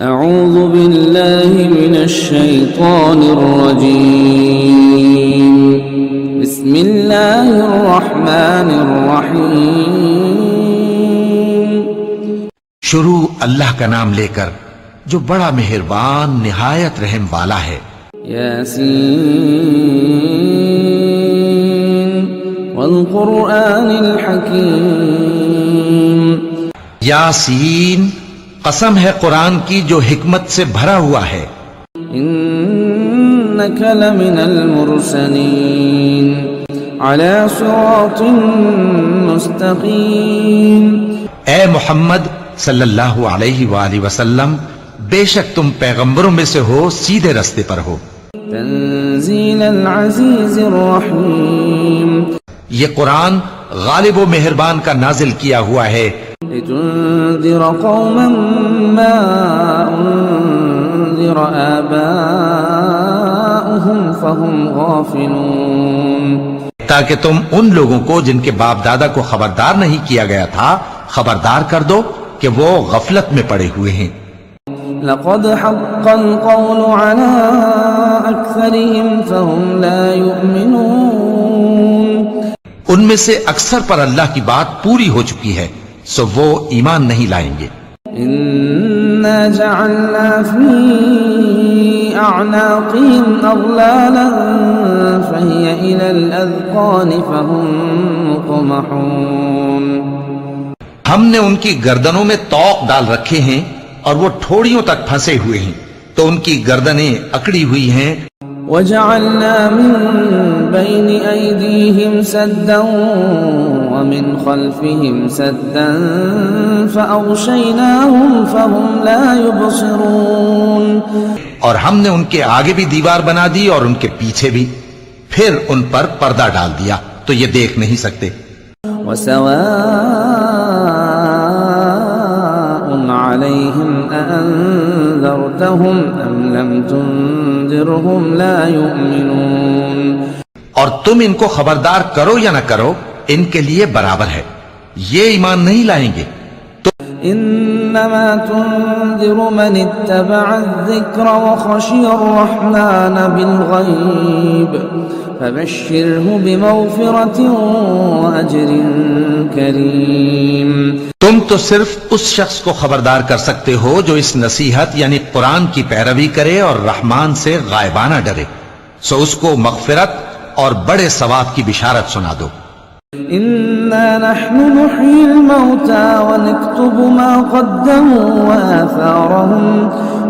اعوذ باللہ من الشیطان الرجیم بسم اللہ الرحمن الرحیم شروع اللہ کا نام لے کر جو بڑا مہربان نہایت رحم والا ہے۔ یاسین والقرآن الحکیم یاسین، قسم ہے قرآن کی جو حکمت سے بھرا ہوا ہے۔ انک لمن المرسلین علی صراط مستقیم، اے محمد صلی اللہ علیہ وآلہ وسلم، بے شک تم پیغمبروں میں سے ہو، سیدھے رستے پر ہو۔ تنزیل العزیز الرحیم، یہ قرآن غالب و مہربان کا نازل کیا ہوا ہے، لتنذر قوما ما انذر آباؤهم فهم غافلون، تاکہ تم ان لوگوں کو جن کے باپ دادا کو خبردار نہیں کیا گیا تھا خبردار کر دو کہ وہ غفلت میں پڑے ہوئے ہیں۔ لقد حق القول على اکثرهم فهم لا يؤمنون، ان میں سے اکثر پر اللہ کی بات پوری ہو چکی ہے سو وہ ایمان نہیں لائیں گے۔ انا جعلنا في اعناقهم اغلالا فهي الى الاذقان فهم مقمحون، ہم نے ان کی گردنوں میں طوق ڈال رکھے ہیں اور وہ ٹھوڑیوں تک پھنسے ہوئے ہیں تو ان کی گردنیں اکڑی ہوئی ہیں۔ وجعلنا من بين أيديهم سدا ومن خلفهم سدا فأغشيناهم فهم لا يبصرون، اور ہم نے ان کے آگے بھی دیوار بنا دی اور ان کے پیچھے بھی، پھر ان پر پردہ ڈال دیا تو یہ دیکھ نہیں سکتے۔ وسواء عليهم أأنذرتهم أم لم تنذرهم لا يؤمنون، اور تم ان کو خبردار کرو یا نہ کرو ان کے لیے برابر ہے، یہ ایمان نہیں لائیں گے۔ انما تنذر من اتبع الذکر وخشی الرحمن بالغیب فبشره بمغفرة واجر کریم، تم تو صرف اس شخص کو خبردار کر سکتے ہو جو اس نصیحت یعنی قرآن کی پیروی کرے اور رحمان سے غائبانہ ڈرے، سو اس کو مغفرت اور بڑے ثواب کی بشارت سنا دو۔ انا نحن نحيي الموتى ونكتب ما قدموا وآثارهم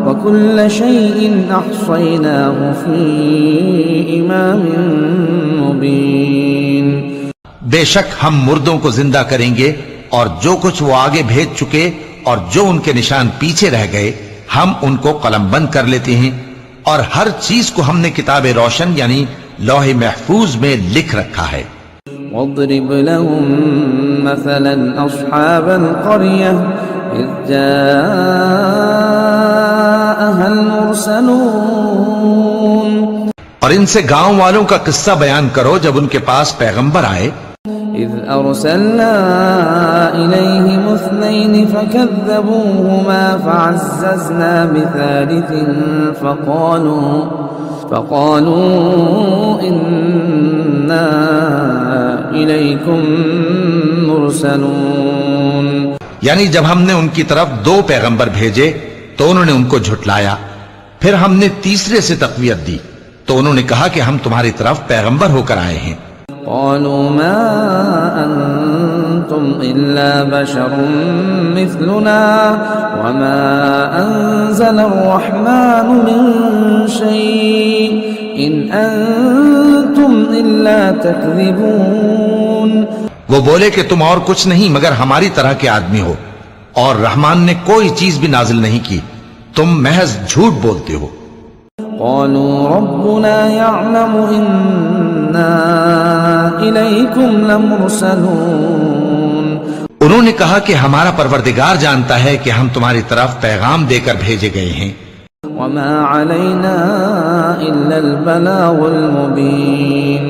وكل شيء احصيناه في امام مبين، بے شک ہم مردوں کو زندہ کریں گے اور جو کچھ وہ آگے بھیج چکے اور جو ان کے نشان پیچھے رہ گئے ہم ان کو قلم بند کر لیتے ہیں، اور ہر چیز کو ہم نے کتاب روشن یعنی لوح محفوظ میں لکھ رکھا ہے۔ واضرب لهم مثلا اصحاب القرية اذ جاءها المرسلون، اور ان سے گاؤں والوں کا قصہ بیان کرو جب ان کے پاس پیغمبر آئے۔ اذ ارسلنا اليهم اثنين فكذبوهما فعززنا بثالث فقالوا إنا إليكم مرسلون، یعنی جب ہم نے ان کی طرف دو پیغمبر بھیجے تو انہوں نے ان کو جھٹلایا، پھر ہم نے تیسرے سے تقویت دی تو انہوں نے کہا کہ ہم تمہاری طرف پیغمبر ہو کر آئے ہیں۔ قالوا ما أنتم إلا بشر مثلنا وما أنزل الرحمن من شيء إن أنتم إلا تكذبون، وہ بولے کہ تم اور کچھ نہیں مگر ہماری طرح کے آدمی ہو اور رحمان نے کوئی چیز بھی نازل نہیں کی، تم محض جھوٹ بولتے ہو۔ قالوا ربنا يعلم إنا إليكم لمرسلون، انہوں نے کہا کہ ہمارا پروردگار جانتا ہے کہ ہم تمہاری طرف پیغام دے کر بھیجے گئے ہیں، وما علينا إلا البلاغ المبين،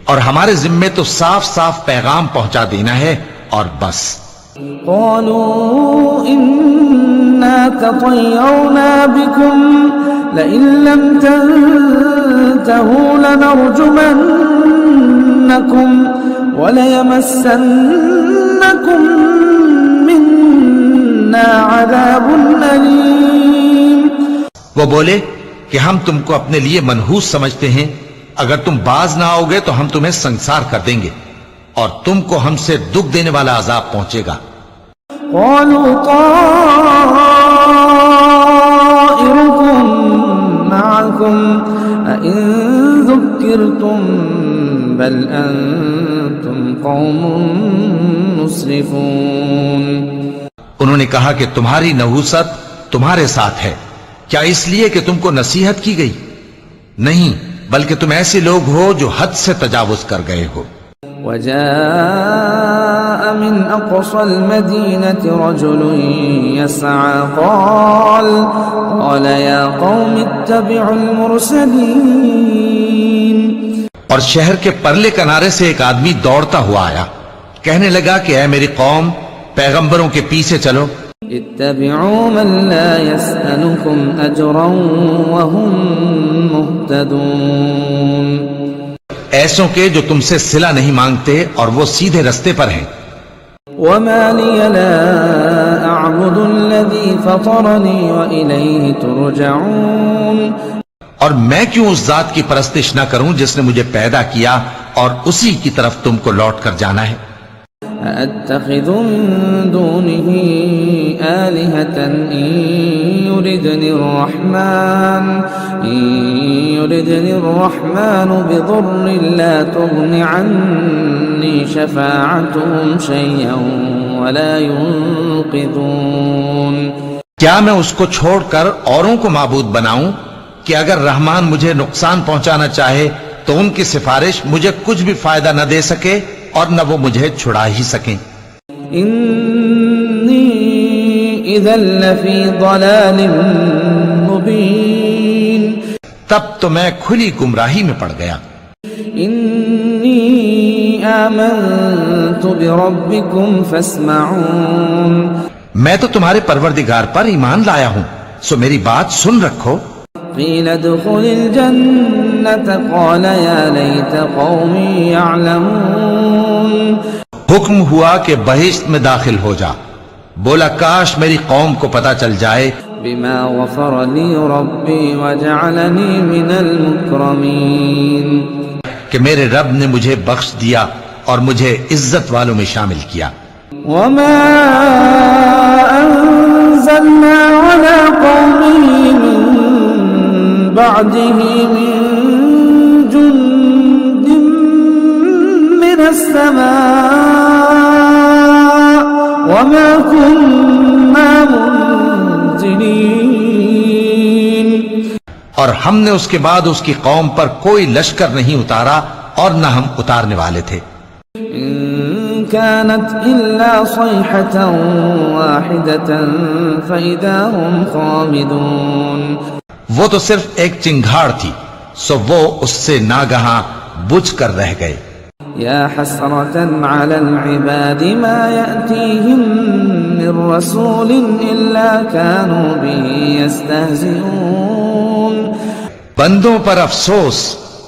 اور ہمارے ذمے تو صاف صاف پیغام پہنچا دینا ہے اور بس۔ قالوا إنا تطيرنا بكم لئن لم تنتهوا لنرجمنكم وليمسنكم منا عذاب أليم. وہ بولے کہ ہم تم کو اپنے لیے منحوس سمجھتے ہیں، اگر تم باز نہ آؤ گے تو ہم تمہیں سنسار کر دیں گے اور تم کو ہم سے دکھ دینے والا عذاب پہنچے گا. قالوا طائركم معكم أئن ذكرتم بل أنتم قوم مسرفون. انہوں نے کہا کہ تمہاری نحوست تمہارے ساتھ ہے، کیا اس لیے کہ تم کو نصیحت کی گئی؟ نہیں، بلکہ تم ایسے لوگ ہو جو حد سے تجاوز کر گئے ہو. وجاء من أقصى المدينة رجل يسعى قال يا قوم اتبعوا المرسلين. اور شہر کے پرلے کنارے سے ایک آدمی دوڑتا ہوا آیا، کہنے لگا کہ اے میری قوم، پیغمبروں کے پیچھے چلو. اتبعوا من لا يسألكم أجرا وهم مهتدون. ایسوں کے جو تم سے صلہ نہیں مانگتے اور وہ سیدھے رستے پر ہیں. وما لي لا أعبد الذي فطرني وإليه ترجعون. اور میں کیوں اس ذات کی پرستش نہ کروں جس نے مجھے پیدا کیا اور اسی کی طرف تم کو لوٹ کر جانا ہے. أأتخذ من دونه آلهة إن يردني الرحمن بضر لا تغن عني شفاعتهم شيئا ولا ينقذون. کیا میں اس کو چھوڑ کر اوروں کو معبود بناؤں کہ اگر رحمان مجھے نقصان پہنچانا چاہے تو ان کی سفارش مجھے کچھ بھی فائدہ نہ دے سکے اور نہ وہ مجھے چھڑا ہی سکیں. انی اذا لفی ضلال مبین. تب تو میں کھلی گمراہی میں پڑ گیا. انی آمنت بربکم فاسمعون. میں تو تمہارے پروردگار پر ایمان لایا ہوں، سو میری بات سن رکھو. قیل ادخل الجنة قال یا لیت قومی یعلمون. حکم ہوا کہ بہشت میں داخل ہو جا، بولا کاش میری قوم کو پتہ چل جائے بما غفر لی ربی وجعلنی من المکرمین. کہ میرے رب نے مجھے بخش دیا اور مجھے عزت والوں میں شامل کیا. وما انزلنا على قومه من بعده من جند من السماء وما كنا منزلين. اور ہم نے اس کے بعد اس کی قوم پر کوئی لشکر نہیں اتارا اور نہ ہم اتارنے والے تھے. إن كانت إلا صيحة واحدة فإذا هم خامدون. وہ تو صرف ایک چنگھاڑ تھی، سو وہ اس سے ناگہاں بجھ کر رہ گئے. يا حسرة على العباد ما يأتيهم من رسول إلا كانوا به يستهزئون. بندوں پر افسوس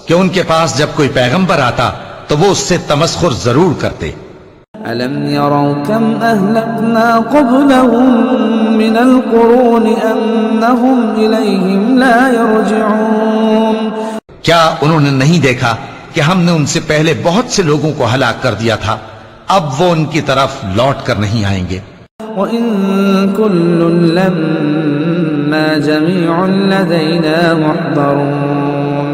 کہ ان کے پاس جب کوئی پیغمبر آتا تو وہ اس سے تمسخر ضرور کرتے. ألم يروا كم أهلكنا قبلهم من القرون أنهم إليهم لا يرجعون. کیا انہوں نے نہیں دیکھا کہ ہم نے ان سے پہلے بہت سے لوگوں کو ہلاک کر دیا تھا، اب وہ ان کی طرف لوٹ کر نہیں آئیں گے. وَإِن كُلٌّ لَمَّا جَمِيعٌ لَدَيْنَا مُحْضَرُونَ.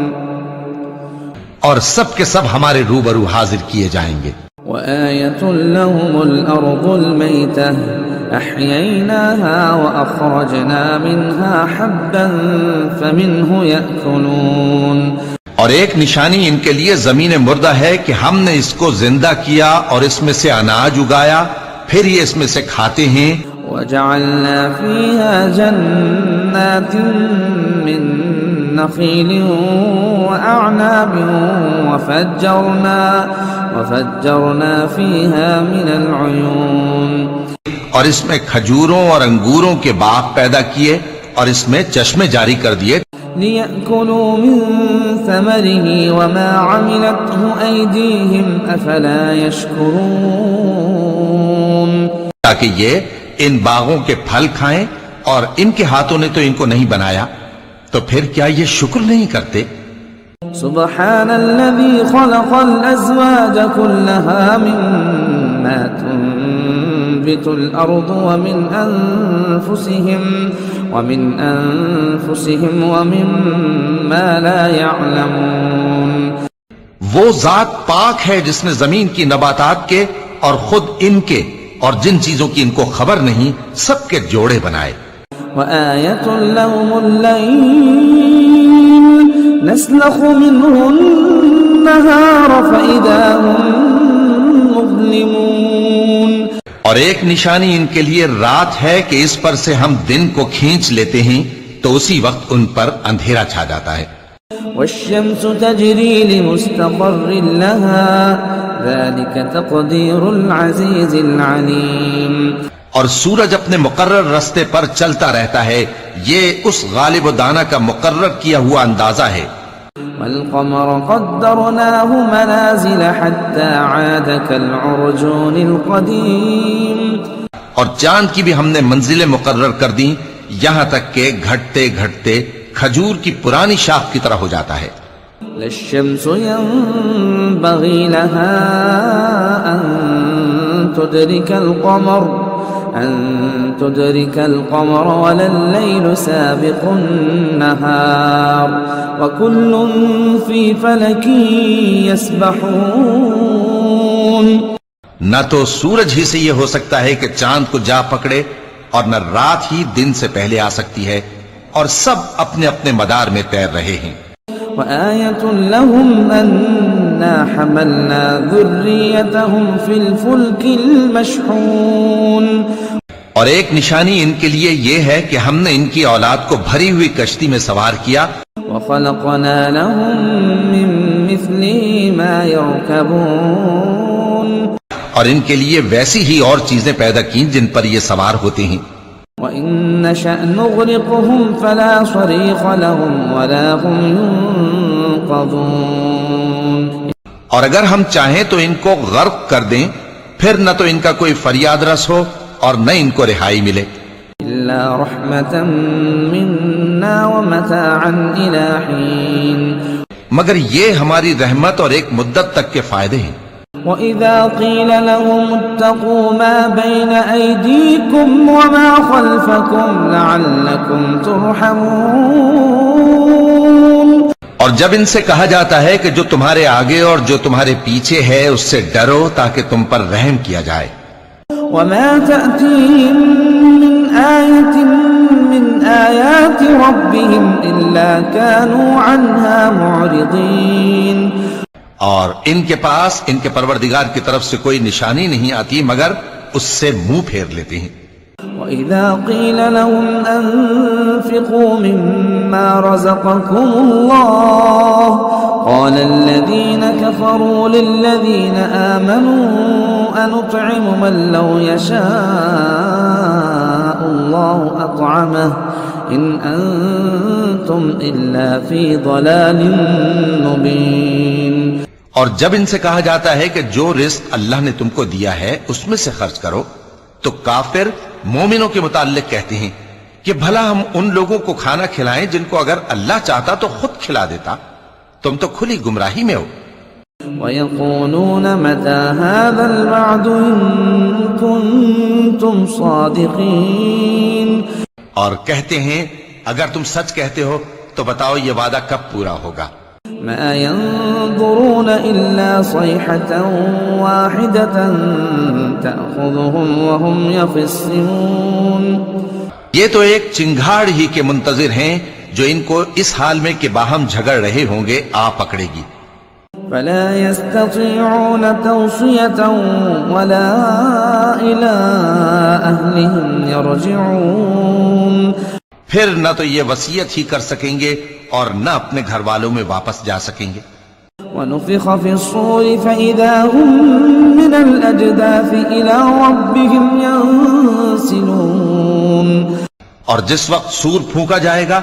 اور سب کے سب ہمارے روبرو حاضر کیے جائیں گے. وَآيَةٌ لَهُمُ الْأَرْضُ الْمَيْتَةُ أَحْيَيْنَاهَا وَأَخْرَجْنَا مِنْهَا حَبًّا فَمِنْهُ يَأْكُلُونَ. اور ایک نشانی ان کے لیے زمین مردہ ہے کہ ہم نے اس کو زندہ کیا اور اس میں سے اناج اگایا، پھر یہ اس میں سے کھاتے ہیں. وَجَعَلْنَا فِيهَا جَنَّاتٍ مِّن نَخِيلٍ وَأَعْنَابٍ وفجرنا فيها من العيون اور اس میں کھجوروں اور انگوروں کے باغ پیدا کیے اور اس میں چشمے جاری کر دیے ليأكلوا من ثمره وما عملته أيديهم أفلا يشكرون تاکہ یہ ان باغوں کے پھل کھائیں اور ان کے ہاتھوں نے تو ان کو نہیں بنایا تو پھر کیا یہ شکر نہیں کرتے سبحان الذي خلق الأزواج كلها مما تنبت الأرض ومن أنفسهم ومما لا يعلمون وہ ذات پاک ہے جس نے زمین کی نباتات کے اور خود ان کے اور جن چیزوں کی ان کو خبر نہیں سب کے جوڑے بنائے وآية لهم الليل نسلخ منه النهار فإذا هم مظلمون اور ایک نشانی ان کے لیے رات ہے کہ اس پر سے ہم دن کو کھینچ لیتے ہیں تو اسی وقت ان پر اندھیرا چھا جاتا ہے والشمس تجري لمستقر لها ذلك تقدير العزيز العليم اور سورج اپنے مقرر رستے پر چلتا رہتا ہے یہ اس غالب و دانا کا مقرر کیا ہوا اندازہ ہے والقمر قدرناه منازل حتى عاد كالعرجون القديم اور چاند کی بھی ہم نے منزلیں مقرر کر دیں یہاں تک کہ گھٹتے گھٹتے کھجور کی پرانی شاخ کی طرح ہو جاتا ہے للشمس ينبغي لها أن تدرك القمر ولا الليل سابق النهار وكل في فلك يسبحون نہ تو سورج ہی سے یہ ہو سکتا ہے کہ چاند کو جا پکڑے اور نہ رات ہی دن سے پہلے آ سکتی ہے اور سب اپنے اپنے مدار میں تیر رہے ہیں وآية لهم أنا حملنا ذريتهم في الفلك المشحون اور ایک نشانی ان کے لیے یہ ہے کہ ہم نے ان کی اولاد کو بھری ہوئی کشتی میں سوار کیا وخلقنا لهم من مثله ما يركبون اور ان کے لیے ویسی ہی اور چیزیں پیدا کی جن پر یہ سوار ہوتے ہیں وَإِن نَّشَأْ نُغْرِقْهُمْ فَلَا صَرِيخَ لَهُمْ وَلَا هُمْ يُنقَذُونَ اور اگر ہم چاہیں تو ان کو غرق کر دیں پھر نہ تو ان کا کوئی فریاد رس ہو اور نہ ان کو رہائی ملے إِلَّا رَحْمَةً مِنَّا وَمَتَاعًا إِلَى حِينٍ مگر یہ ہماری رحمت اور ایک مدت تک کے فائدے ہیں وَإِذَا قِيلَ لَهُمُ اتَّقُوا مَا بَيْنَ أَيْدِيكُمْ وَمَا خَلْفَكُمْ لَعَلَّكُمْ تُرْحَمُونَ اور جب ان سے کہا جاتا ہے کہ جو تمہارے آگے اور جو تمہارے پیچھے ہے اس سے ڈرو تاکہ تم پر رحم کیا جائے وَمَا تَأْتِيهِم مِّنْ آيَةٍ مِّنْ آيَاتِ رَبِّهِمْ إِلَّا كَانُوا عَنْهَا مُعْرِضِينَ اور ان کے پاس ان کے پروردگار کی طرف سے کوئی نشانی نہیں آتی مگر اس سے منہ پھیر لیتے ہیں وَإِذَا قِيلَ لَهُمْ أَنفِقُوا مِمَّا رَزَقَكُمُ اللَّهُ قَالَ الَّذِينَ كَفَرُوا لِلَّذِينَ آمَنُوا أَنُطْعِمُ مَن لَّوْ يَشَاءُ اللَّهُ أَطْعَمَهُ إِنْ أَنتُمْ إِلَّا فِي ضَلَالٍ مُّبِينٍ اور جب ان سے کہا جاتا ہے کہ جو رزق اللہ نے تم کو دیا ہے اس میں سے خرچ کرو تو کافر مومنوں کے متعلق کہتے ہیں کہ بھلا ہم ان لوگوں کو کھانا کھلائیں جن کو اگر اللہ چاہتا تو خود کھلا دیتا تم تو کھلی گمراہی میں ہو وَيَقُولُونَ مَتَى هَذَا الْوَعْدُ إِن كُنتُمْ صَادِقِينَ اور کہتے ہیں اگر تم سچ کہتے ہو تو بتاؤ یہ وعدہ کب پورا ہوگا ما ينظرون إلا صيحة واحدة تأخذهم وهم يخصمون یہ تو ایک چنگھاڑ ہی کے منتظر ہیں جو ان کو اس حال میں کہ باہم جھگڑ رہے ہوں گے آ پکڑے گی فلا يستطيعون توصية ولا إلى أهلهم يرجعون پھر نہ تو یہ وصیت ہی کر سکیں گے اور نہ اپنے گھر والوں میں واپس جا سکیں گے ونفخ في الصور فإذا هم من الأجداث إلى ربهم ينسلون. اور جس وقت سور پھونکا جائے گا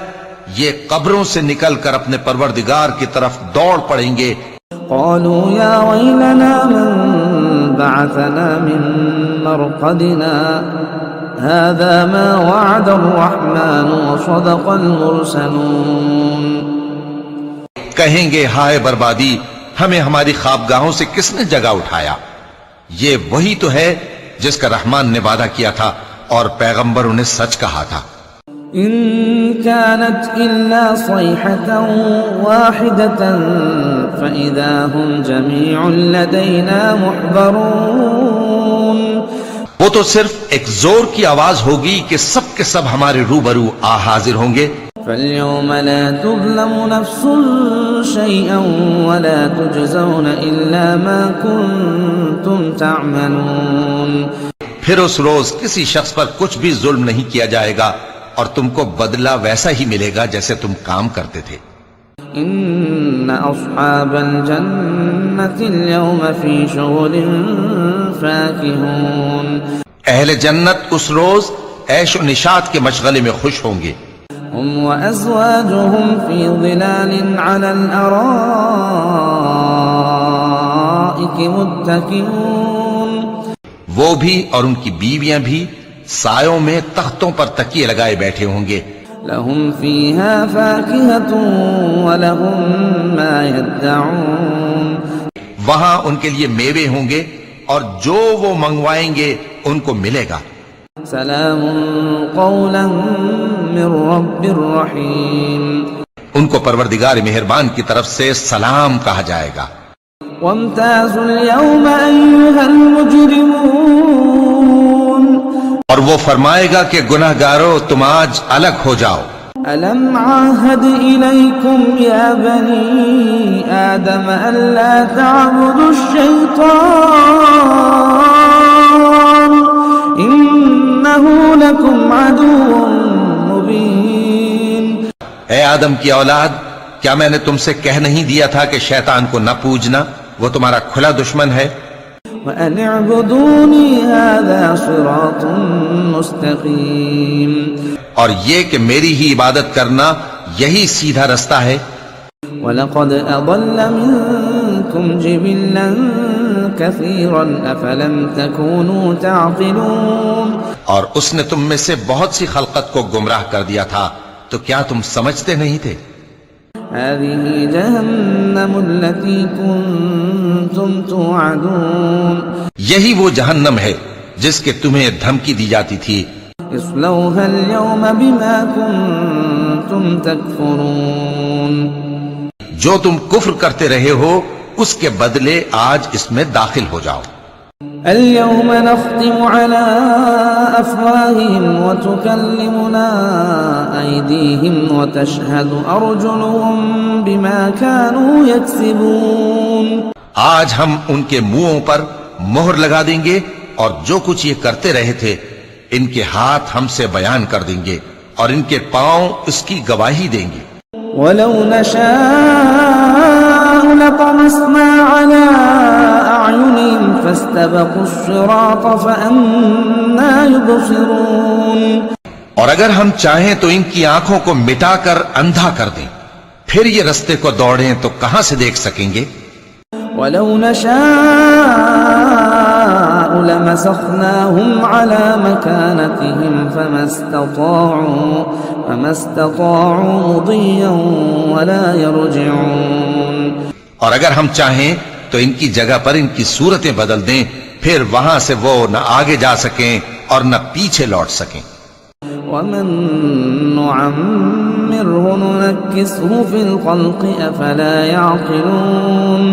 یہ قبروں سے نکل کر اپنے پروردگار کی طرف دوڑ پڑیں گے. قالوا يا ويلنا من بعثنا من مرقدنا هذا ما وعد الرحمن وصدق المرسلون. کہیں گے ہائے بربادی، ہمیں ہماری خوابگاہوں سے کس نے جگہ اٹھایا؟ یہ وہی تو ہے جس کا رحمان نے وعدہ کیا تھا اور پیغمبروں نے سچ کہا تھا. إن كانت إلا صيحة واحدة فإذا هم جميع لدينا محضرون. وہ تو صرف ایک زور کی آواز ہوگی کہ سب کے سب ہمارے روبرو حاضر ہوں گے. فاليوم لا تظلم نفس شيئا ولا تجزون إلا ما كنتم تعملون. پھر اس روز کسی شخص پر کچھ بھی ظلم نہیں کیا جائے گا اور تم کو بدلہ ویسا ہی ملے گا جیسے تم کام کرتے تھے. إن أصحاب الجنة اليوم في شغل فاكهون. اہل جنت اس روز عیش و نشاط کے مشغلے میں خوش ہوں گے. هم وأزواجهم في ظلال على الأرائك متكئون. وہ بھی اور ان کی بیویاں بھی سایوں میں تختوں پر تکیے لگائے بیٹھے ہوں گے. لهم فيها فاكهة ولهم ما يدعون. وہاں ان کے لیے میوے ہوں گے اور جو وہ منگوائیں گے ان کو ملے گا. سلام قولا من رب رحیم. ان کو پروردگار مہربان کی طرف سے سلام کہا جائے گا. وامتازوا اليوم أيها المجرمون. اور وہ فرمائے گا کہ گناہگارو تم آج الگ ہو جاؤ. ألم عاهد إليكم يا بني آدم ألا تعبدوا الشيطان إنه لكم عدو مبين. اے آدم کی اولاد، کیا میں نے تم سے کہہ نہیں دیا تھا کہ شیطان کو نہ پوجنا، وہ تمہارا کھلا دشمن ہے. وأن اعبدوني هذا صراط مستقيم. اور یہ کہ میری ہی عبادت کرنا یہی سیدھا رستہ ہے. وَلَقَدْ أَضَلَّ مِنكُمْ جِبِلًّا كَثِيرًا أَفَلَمْ تَكُونُوا تَعْقِلُونَ. اور اس نے تم میں سے بہت سی خلقت کو گمراہ کر دیا تھا، تو کیا تم سمجھتے نہیں تھے؟ هذه جهنم التي كنتم توعدون. یہی وہ جہنم ہے جس کے تمہیں دھمکی دی جاتی تھی. اصلوها اليوم بما كنتم تكفرون. جو تم کفر کرتے رہے ہو اس کے بدلے آج اس میں داخل ہو جاؤ. اليوم نختم على أفواههم وتكلمنا أيديهم وتشهد أرجلهم بما كانوا يكسبون. آج ہم ان کے منہوں پر مہر لگا دیں گے اور جو کچھ یہ کرتے رہے تھے ان کے ہاتھ ہم سے بیان کر دیں گے اور ان کے پاؤں اس کی گواہی دیں گے. ولو نشاء لطمسنا على أعينهم فاستبقوا الصراط فأنى يبصرون. اور اگر ہم چاہیں تو ان کی آنکھوں کو مٹا کر اندھا کر دیں، پھر یہ رستے کو دوڑیں تو کہاں سے دیکھ سکیں گے. ولو نشاء لمسخناهم على مكانتهم فما استطاعوا مضيا ولا يرجعون. اور اگر ہم چاہیں تو ان کی جگہ پر ان کی صورتیں بدل دیں، پھر وہاں سے وہ نہ آگے جا سکیں اور نہ پیچھے لوٹ سکیں. ومن نعمره ننكسه في الخلق افلا يعقلون.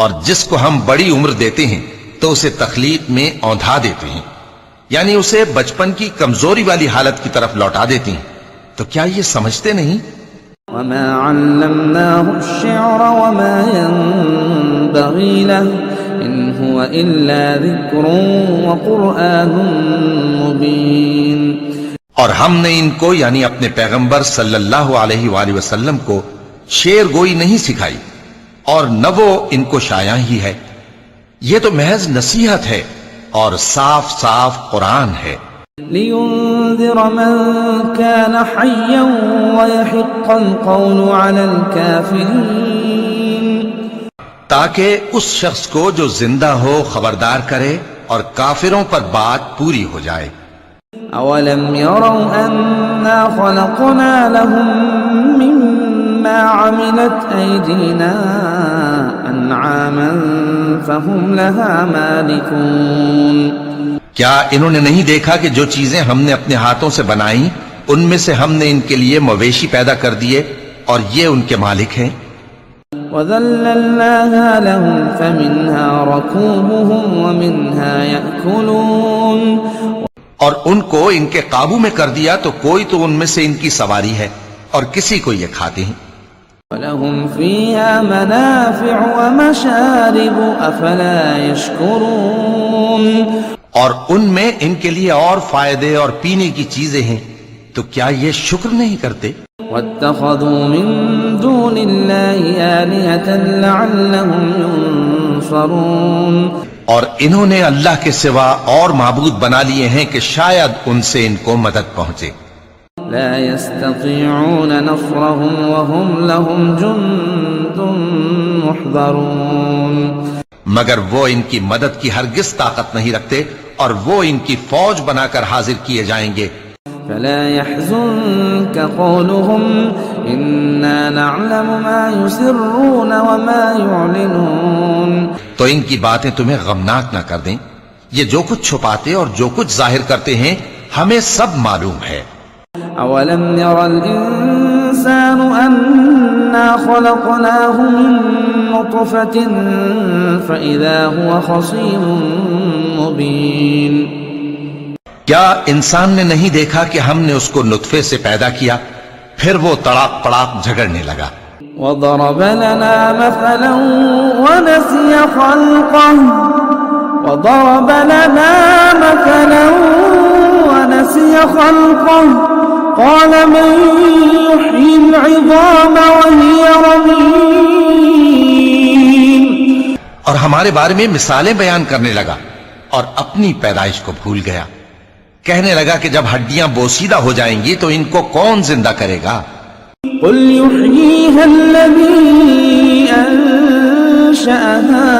اور جس کو ہم بڑی عمر دیتے ہیں تو اسے تخلیق میں اوندھا دیتے ہیں، یعنی اسے بچپن کی کمزوری والی حالت کی طرف لوٹا دیتے ہیں. تو کیا یہ سمجھتے نہیں؟ وما علمناه الشعر وما ينبغي له إن هو إلا ذكر وقرآن مبين. اور ہم نے ان کو یعنی اپنے پیغمبر صلی اللہ علیہ وآلہ وسلم کو شعر گوئی نہیں سکھائی، اور نہ وہ ان کو شایع ہی ہے. یہ تو محض نصیحت ہے اور صاف صاف قرآن ہے. لينذر من كان حيا ويحق القول على الكافرين تاکہ اس شخص کو جو زندہ ہو خبردار کرے اور کافروں پر بات پوری ہو جائے. أولم يروا أنا خلقنا لهم مما عملت أيدينا أنعاما فهم لها مالكون کیا انہوں نے نہیں دیکھا کہ جو چیزیں ہم نے اپنے ہاتھوں سے بنائیں ان میں سے ہم نے ان کے لیے مویشی پیدا کر دیے اور یہ ان کے مالک ہیں. وَذَلَّلْنَاهَا لَهُمْ فَمِنْهَا رَكُوبُهُمْ وَمِنْهَا يَأْكُلُونَ اور ان کو ان کے قابو میں کر دیا تو کوئی تو ان میں سے ان کی سواری ہے اور کسی کو یہ کھاتے ہیں. وَلَهُمْ فِيهَا مَنَافِعُ وَمَشَارِبُ أَفَلَا يَشْكُرُونَ اور ان میں ان کے لیے اور فائدے اور پینے کی چیزیں ہیں تو کیا یہ شکر نہیں کرتے. وَاتَّخَذُوا مِن دُونِ اللَّهِ آلِهَةً لَعَلَّهُمْ يُنصَرُونَ اور انہوں نے اللہ کے سوا اور معبود بنا لیے ہیں کہ شاید ان سے ان کو مدد پہنچے. لا يستطيعون نصرهم وهم لهم جند محضرون مگر وہ ان کی مدد کی ہرگز طاقت نہیں رکھتے اور وہ ان کی فوج بنا کر حاضر کیے جائیں گے. فلا يحزنك قولهم إنا نعلم ما يسرون وما يعلنون تو ان کی باتیں تمہیں غمناک نہ کر دیں. یہ جو کچھ چھپاتے اور جو کچھ ظاہر کرتے ہیں ہمیں سب معلوم ہے. أولم ير الإنسان أنا خلقناه من نطفة فإذا هو خصيم مبين کیا انسان نے نہیں دیکھا کہ ہم نے اس کو نطفے سے پیدا کیا پھر وہ تڑاک پڑاک جھگڑنے لگا. وضرب لنا مثلا ونسي خلقه قال من يحيي العظام وهي رميم اور ہمارے بارے میں مثالیں بیان کرنے لگا اور اپنی پیدائش کو بھول گیا. کہنے لگا کہ جب ہڈیاں بوسیدہ ہو جائیں گی تو ان کو کون زندہ کرے گا. قل يحييها الذي أنشأها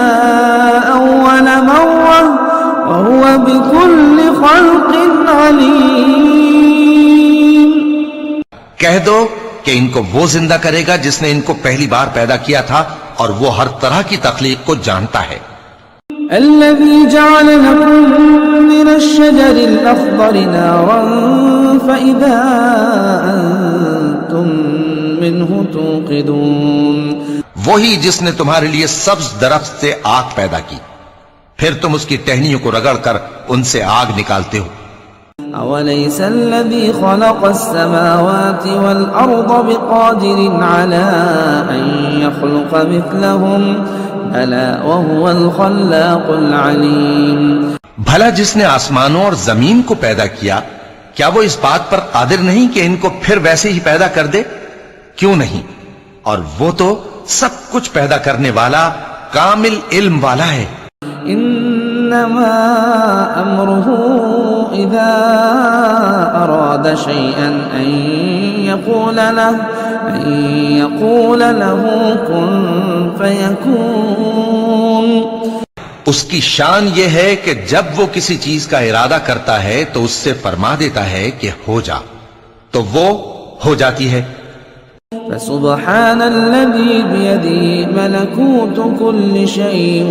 أول مرة وهو بكل خلق عليم کہہ دو کہ ان کو وہ زندہ کرے گا جس نے ان کو پہلی بار پیدا کیا تھا اور وہ ہر طرح کی تخلیق کو جانتا ہے. الذي جعل لكم من الشجر الأخضر نارا فإذا أنتم منه توقدون وہی جس نے تمہارے لیے سبز درخت سے آگ پیدا کی پھر تم اس کی ٹہنیوں کو رگڑ کر ان سے آگ نکالتے ہو. أوليس الذي خلق السماوات والأرض بقادر على أن يخلق مثلهم بلى وهو الخلاق العليم بھلا جس نے آسمانوں اور زمین کو پیدا کیا کیا وہ اس بات پر قادر نہیں کہ ان کو پھر ویسے ہی پیدا کر دے؟ کیوں نہیں، اور وہ تو سب کچھ پیدا کرنے والا کامل علم والا ہے. انما امره اذا اراد شيئا ان يقول له كن فيكون اس کی شان یہ ہے کہ جب وہ کسی چیز کا ارادہ کرتا ہے تو اس سے فرما دیتا ہے کہ ہو جا تو وہ ہو جاتی ہے. فسبحان الذي بيده ملكوت كل شيء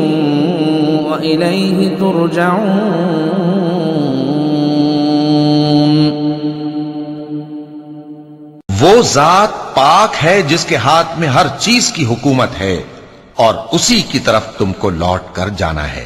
وإليه ترجعون وہ ذات پاک ہے جس کے ہاتھ میں ہر چیز کی حکومت ہے اور اسی کی طرف تم کو لوٹ کر جانا ہے.